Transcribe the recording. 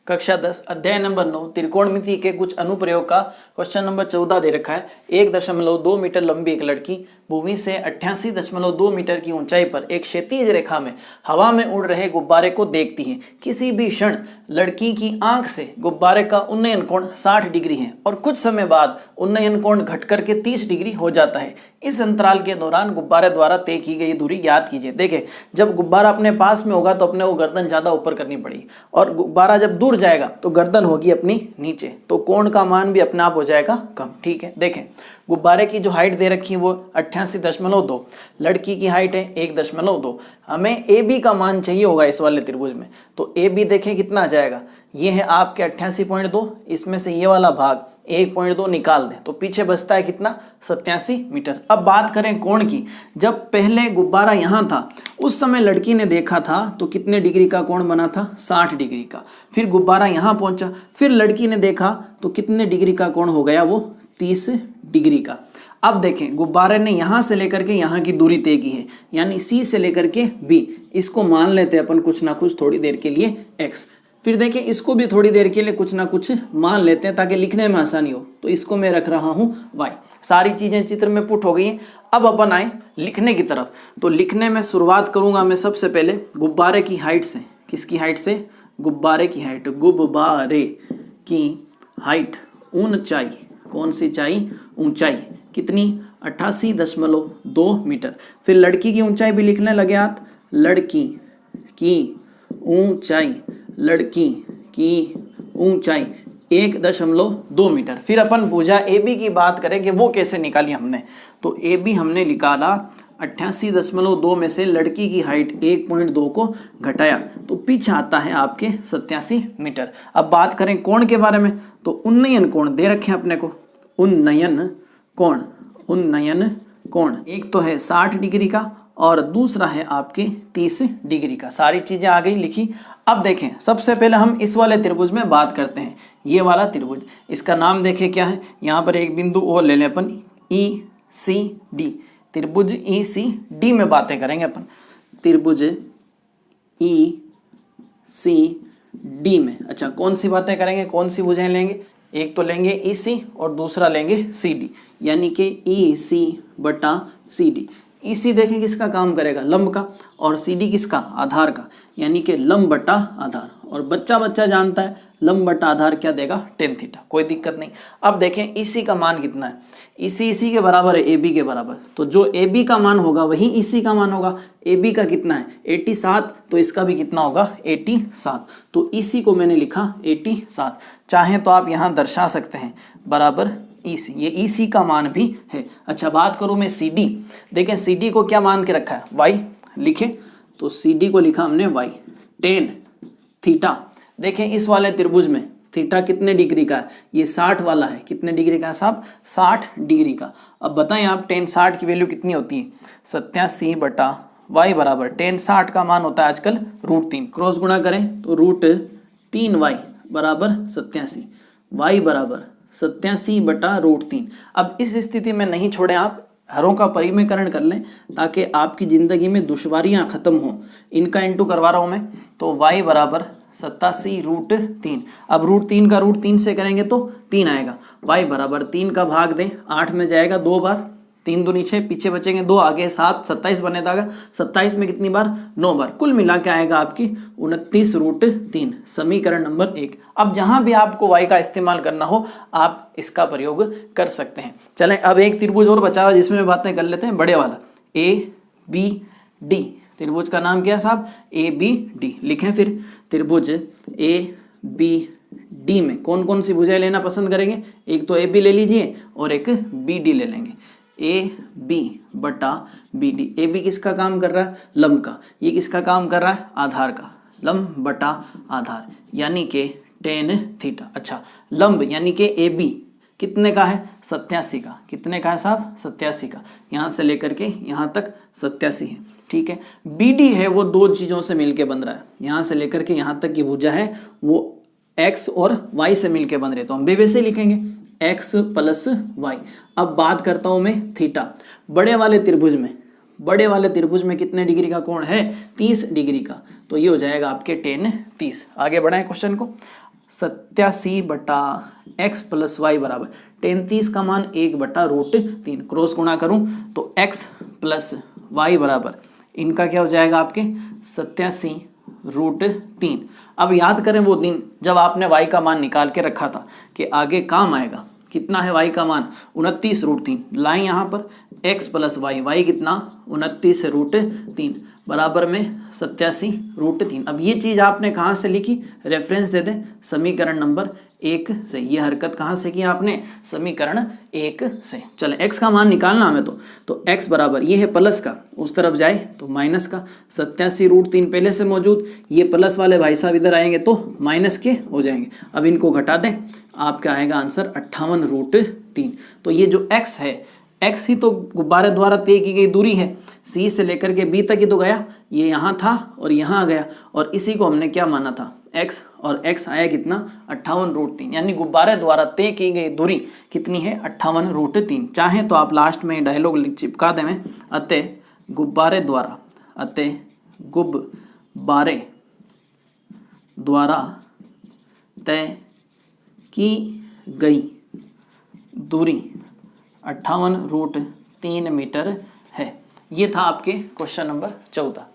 कक्षा 10 अध्याय नंबर 9 त्रिकोणमिति के कुछ अनुप्रयोग का क्वेश्चन नंबर 14 दे रखा है। 1.2 मीटर लंबी एक लड़की भूमि से 88.2 मीटर की ऊंचाई पर एक क्षैतिज रेखा में हवा में उड़ रहे गुब्बारे को देखती है। किसी भी क्षण लड़की की आंख से गुब्बारे का उन्नयन कोण 60 डिग्री है और कुछ समय बाद उन्नयन कोण घट करके 30 डिग्री हो जाता है। इस अंतराल के दौरान गुब्बारे द्वारा तय की गई दूरी ज्ञात कीजिए। देखें, जब गुब्बारा अपने पास में होगा तो अपने को गर्दन ज़्यादा ऊपर करनी पड़ेगी और गुब्बारा जब दूर जाएगा तो गर्दन होगी अपनी नीचे, तो कोण का मान भी अपने आप हो जाएगा कम। ठीक है, देखें गुब्बारे की जो हाइट दे रखी है वो 88.2, लड़की की हाइट है 1.2। हमें ए बी का मान चाहिए होगा इस वाले त्रिभुज में, तो ए बी देखें कितना आ जाएगा, ये है आपके 88.2, इसमें से ये वाला भाग 1.2 निकाल दें तो पीछे बचता है कितना 87 मीटर। अब बात करें कोण की, जब पहले गुब्बारा यहाँ था उस समय लड़की ने देखा था तो कितने डिग्री का कोण बना था, 60 डिग्री का। फिर गुब्बारा यहाँ पहुंचा, फिर लड़की ने देखा तो कितने डिग्री का कोण हो गया, वो 30 डिग्री का। अब देखें गुब्बारे ने यहाँ से लेकर के यहाँ की दूरी तय की है, यानी सी से लेकर के बी, इसको मान लेते हैं अपन कुछ ना कुछ थोड़ी देर के लिए एक्स। फिर देखें इसको भी थोड़ी देर के लिए कुछ ना कुछ मान लेते हैं ताकि लिखने में आसानी हो, तो इसको मैं रख रहा हूँ वाई। सारी चीज़ें चित्र में पुट हो गई हैं। अब अपन आए लिखने की तरफ, तो लिखने में शुरुआत करूँगा मैं सबसे पहले गुब्बारे की हाइट से। किसकी हाइट से? गुब्बारे की हाइट। गुब्बारे की हाइट, ऊंचाई, कौन सी ऊंचाई? ऊंचाई कितनी? 88.2 मीटर। फिर लड़की की ऊंचाई भी लिखने लगे हाथ, लड़की की ऊंचाई, लड़की की ऊंचाई 1.2 मीटर। फिर अपन भुजा ए बी की बात करें कि वो कैसे निकाली हमने, तो ए बी हमने निकाला 88.2 में से लड़की की हाइट 1.2 को घटाया तो पीछे आता है आपके 87 मीटर। अब बात करें कोण के बारे में, तो उन्नयन कोण दे रखे हैं अपने को, उन्नयन कोण, उन्नयन कोण एक तो है 60 डिग्री का और दूसरा है आपके 30 डिग्री का। सारी चीज़ें आ गई लिखी। अब देखें सबसे पहले हम इस वाले त्रिभुज में बात करते हैं। ये वाला त्रिभुज, इसका नाम देखें क्या है, यहाँ पर एक बिंदु और ले लें अपन, ई सी डी। त्रिभुज ई सी डी में बातें करेंगे अपन। त्रिभुज ई सी डी में, अच्छा कौन सी बातें करेंगे, कौन सी भुजाएं लेंगे? एक तो लेंगे ई सी और दूसरा लेंगे सी डी, यानी कि ई सी बटा सी डी। ई सी देखें किसका काम करेगा, लंब का, और सी डी किसका, आधार का, यानी कि लंब बटा आधार। और बच्चा जानता है लंब बटा आधार क्या देगा, tan थीटा, कोई दिक्कत नहीं। अब देखें ई सी का मान कितना है, ई सी के बराबर है ए बी के बराबर, तो जो ए बी का मान होगा वही ई सी का मान होगा। ए बी का कितना है 87, तो इसका भी कितना होगा 87, तो ई सी को मैंने लिखा 87। चाहें तो आप यहाँ दर्शा सकते हैं बराबर ई सी, ये ई सी का मान भी है। अच्छा बात करूँ मैं सी डी, देखें सी डी को क्या मान के रखा है, वाई लिखे, तो सी डी को लिखा हमने वाई, tan थीटा। देखें इस वाले त्रिभुज में थीटा कितने डिग्री का है, ये 60 वाला है, कितने डिग्री का है साहब, 60 डिग्री का। अब बताएं आप tan 60 की वैल्यू कितनी होती है, 87 बटा वाई बराबर tan 60 का मान होता है आजकल √3, क्रॉस गुणा करें तो √3 वाई बराबर 87, वाई बराबर 87 बटा √3। अब इस स्थिति में नहीं छोड़ें आप, हरों का परिमेयकरण कर लें ताकि आपकी ज़िंदगी में दुश्वारियां खत्म हों। इनका इंटू करवा रहा हूँ मैं, तो y बराबर 87 √3। अब √3 का √3 से करेंगे तो 3 आएगा, y बराबर 3 का भाग दें 8 में जाएगा 2 बार, 3 दूनी 6, पीछे बचेंगे 2, आगे 7, 27 बने था, 27 में कितनी बार, 9 बार, कुल मिला के आएगा आपकी 29 √3, समीकरण नंबर 1। अब जहां भी आपको y का इस्तेमाल करना हो आप इसका प्रयोग कर सकते हैं। चलें अब एक त्रिभुज और बचा हुआ जिसमें बातें कर लेते हैं, बड़े वाला ए बी डी। त्रिभुज का नाम क्या है साहब, ए बी डी। लिखें फिर त्रिभुज ए बी डी में कौन कौन सी भुजाएं लेना पसंद करेंगे, एक तो ए बी ले लीजिए और एक बी डी ले लेंगे। ए बी बटा बी डी, ए बी किसका काम कर रहा है, लंब का, ये किसका काम कर रहा है, आधार का, लंब बटा आधार, यानी कि tan थीटा। अच्छा लंब यानी कि ए बी कितने का है, 87 का, कितने का है साहब, 87 का, यहाँ से लेकर के यहाँ तक 87 है। ठीक है, बी डी है वो दो चीज़ों से मिलके बन रहा है, यहाँ से लेकर के यहाँ तक की भुजा है वो x और y से मिलके बन रहे, तो हम भी वैसे लिखेंगे x प्लस वाई। अब बात करता हूं मैं थीटा, बड़े वाले त्रिभुज में कितने डिग्री का कोण है, 30 डिग्री का, तो ये हो जाएगा आपके tan 30। आगे बढ़ाएं क्वेश्चन को। 87/x + y बराबर 33 का मान 1/√3 क्रॉस गुणा करूं तो x + y बराबर इनका क्या हो जाएगा आपके 87√3। अब याद करें वो दिन जब आपने y का मान निकाल के रखा था कि आगे काम आएगा। कितना है y का मान 29√3, लाएं यहाँ पर x + y कितना 29√3 बराबर में 87√3। अब ये चीज़ आपने कहाँ से लिखी, रेफरेंस दे दें समीकरण नंबर 1 से। ये हरकत कहाँ से की आपने, समीकरण 1 से। चले x का मान निकालना हमें तो x बराबर ये है प्लस का, उस तरफ जाए तो माइनस का, 87√3 पहले से मौजूद, ये प्लस वाले भाई साहब इधर आएंगे तो माइनस के हो जाएंगे। अब इनको घटा दें, आपका आएगा आंसर 58√3। तो ये जो x है, x ही तो गुब्बारे द्वारा तय की गई दूरी है, c से लेकर के b तक ही तो गया, ये यहाँ था और यहाँ आ गया, और इसी को हमने क्या माना था x, और x आया कितना 58√3, यानी गुब्बारे द्वारा तय की गई दूरी कितनी है 58√3। चाहे तो आप लास्ट में डायलॉग चिपका दें, अतः गुब्बारे द्वारा तय की गई दूरी 58√3 मीटर है। ये था आपके क्वेश्चन नंबर 14।